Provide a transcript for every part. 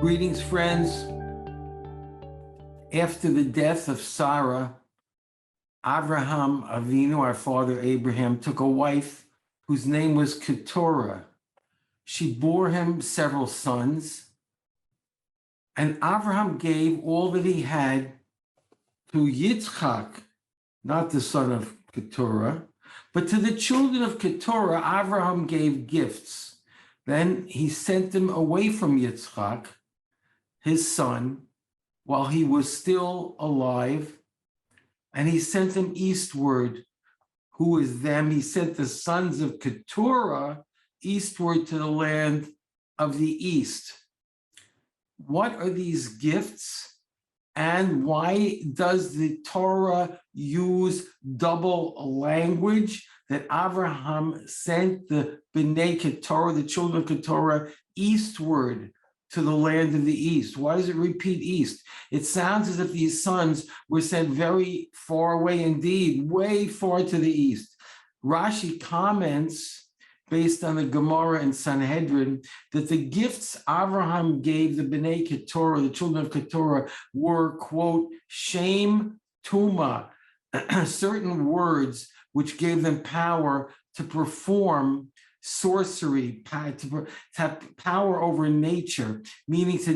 Greetings, friends. After the death of Sarah, Abraham Avinu, our father Abraham, took a wife whose name was Keturah. She bore him several sons, and Abraham gave all that he had to Yitzchak, not the son of Keturah, but to the children of Keturah, Abraham gave gifts. Then he sent them away from Yitzchak, his son, while he was still alive, and he sent them eastward. Who is them? He sent the sons of Keturah eastward to the land of the east. What are these gifts? And why does the Torah use double language? That Abraham sent the Bnei Keturah, the children of Keturah, eastward to the land of the east. Why does it repeat east? It sounds as if these sons were sent very far away indeed, way far to the east. Rashi comments, based on the Gemara and Sanhedrin, that the gifts Abraham gave the Bnei Keturah, the children of Keturah, were, quote, shem tuma, certain words which gave them power to perform sorcery, to have power over nature, meaning to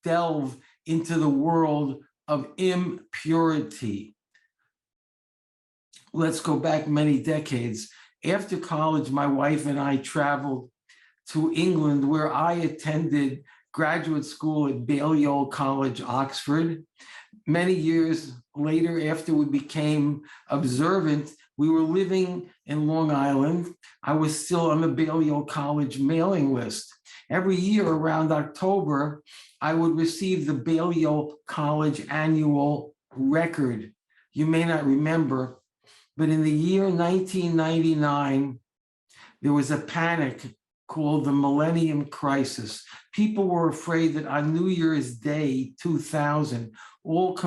delve into the world of impurity. Let's go back many decades. After college, my wife and I traveled to England, where I attended graduate school at Balliol College, Oxford. Many years later, after we became observant, we were living in Long Island. I was still on the Balliol College mailing list. Every year around October, I would receive the Balliol College annual record. You may not remember, but in the year 1999, there was a panic called the Millennium Crisis. People were afraid that on New Year's Day, 2000, all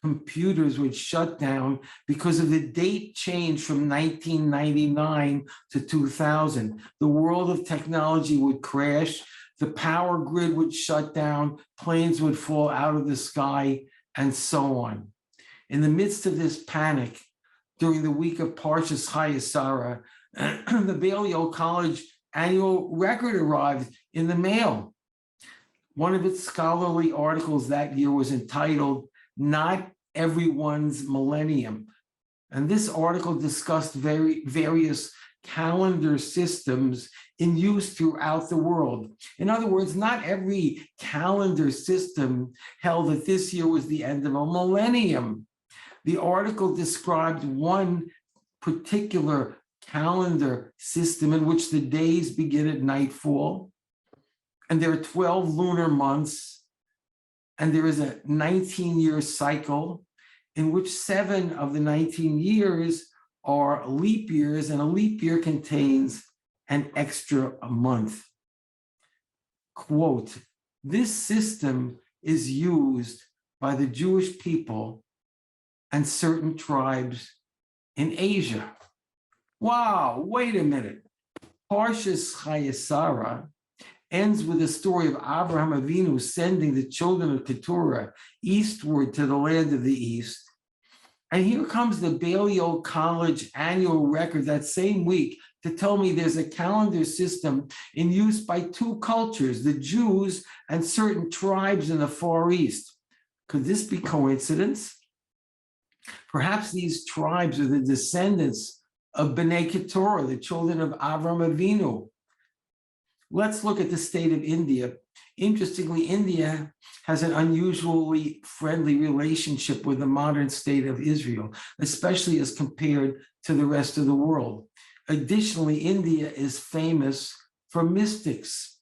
computers would shut down because of the date change from 1999 to 2000. The world of technology would crash, the power grid would shut down, planes would fall out of the sky, and so on. In the midst of this panic, during the week of Parshas Chayesara, the Balliol College annual record arrived in the mail. One of its scholarly articles that year was entitled, "Not Everyone's Millennium." And this article discussed various calendar systems in use throughout the world. In other words, not every calendar system held that this year was the end of a millennium. The article described one particular calendar system in which the days begin at nightfall, and there are 12 lunar months, and there is a 19-year cycle in which 7 of the 19 years are leap years, and a leap year contains an extra month. Quote, "This system is used by the Jewish people and certain tribes in Asia." Wow, wait a minute. Parshas Chayesara ends with the story of Abraham Avinu sending the children of Keturah eastward to the land of the east. And here comes the Balliol College annual record that same week to tell me there's a calendar system in use by 2 cultures, the Jews and certain tribes in the Far East. Could this be coincidence? Perhaps these tribes are the descendants of Bnei Keturah, the children of Avram Avinu. Let's look at the state of India. Interestingly, India has an unusually friendly relationship with the modern state of Israel, especially as compared to the rest of the world. Additionally, India is famous for mystics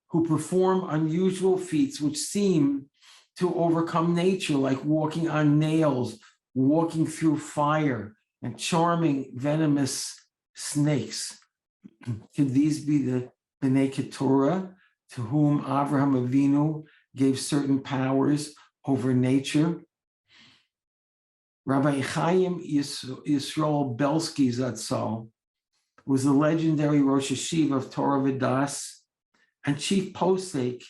who perform unusual feats which seem to overcome nature, like walking on nails, walking through fire, and charming venomous snakes. Could these be the Bnei Keturah to whom Avraham Avinu gave certain powers over nature? Rabbi Chaim Yisrael Belsky Zatzal was the legendary Rosh Hashiva of Torah V'Das and chief posek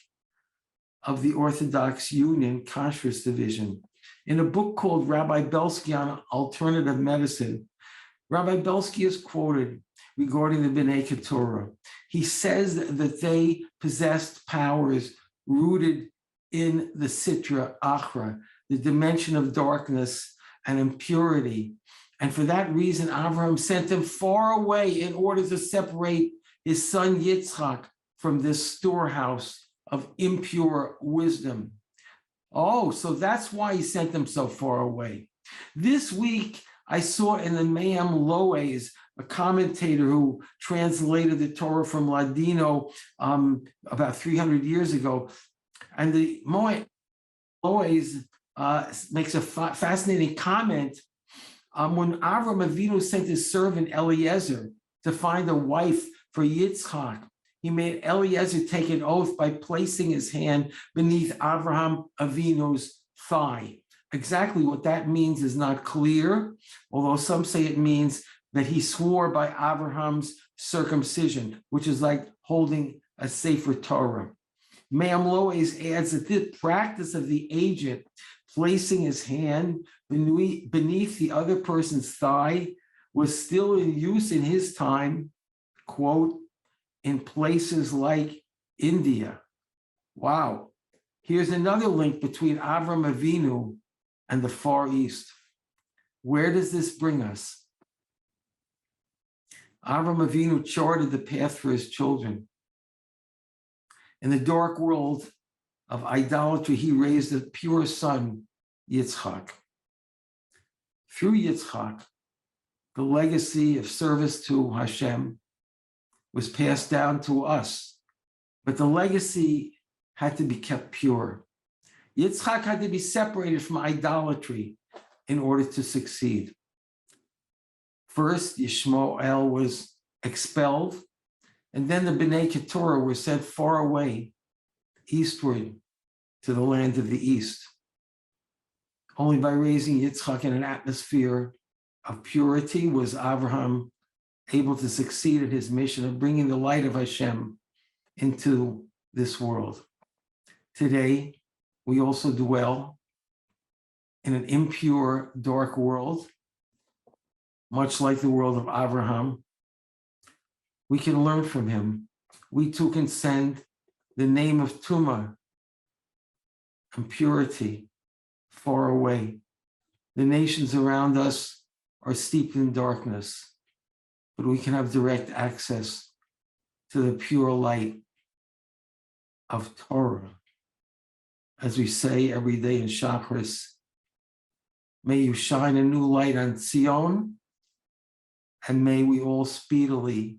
of the Orthodox Union Kashrus Division. In a book called Rabbi Belsky on Alternative Medicine, Rabbi Belsky is quoted regarding the B'nai Keturah. He says that they possessed powers rooted in the Sitra Achra, the dimension of darkness and impurity. And for that reason, Avraham sent them far away in order to separate his son Yitzchak from this storehouse of impure wisdom. Oh, so that's why he sent them so far away. This week, I saw in the Me'am Loes, a commentator who translated the Torah from Ladino about 300 years ago. And the Me'am Loes makes a fascinating comment. When Avram Avinu sent his servant Eliezer to find a wife for Yitzchak, he made Eliezer take an oath by placing his hand beneath Avraham Avinu's thigh. Exactly what that means is not clear, although some say it means that he swore by Abraham's circumcision, which is like holding a Sefer Torah. Me'am Loes adds that the practice of the agent placing his hand beneath the other person's thigh was still in use in his time, quote, in places like India. Wow. Here's another link between Avram Avinu and the Far East. Where does this bring us? Avram Avinu charted the path for his children. In the dark world of idolatry, he raised a pure son, Yitzchak. Through Yitzchak, the legacy of service to Hashem was passed down to us, but the legacy had to be kept pure. Yitzchak had to be separated from idolatry in order to succeed. First, Yishmael was expelled, and then the B'nai Keturah were sent far away, eastward to the land of the east. Only by raising Yitzchak in an atmosphere of purity was Abraham able to succeed at his mission of bringing the light of Hashem into this world. Today, we also dwell in an impure, dark world, much like the world of Abraham. We can learn from him. We too can send the name of Tumah and purity far away. The nations around us are steeped in darkness, but we can have direct access to the pure light of Torah. As we say every day in Shacharis, may you shine a new light on Zion, and may we all speedily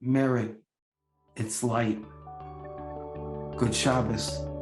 merit its light. Good Shabbos.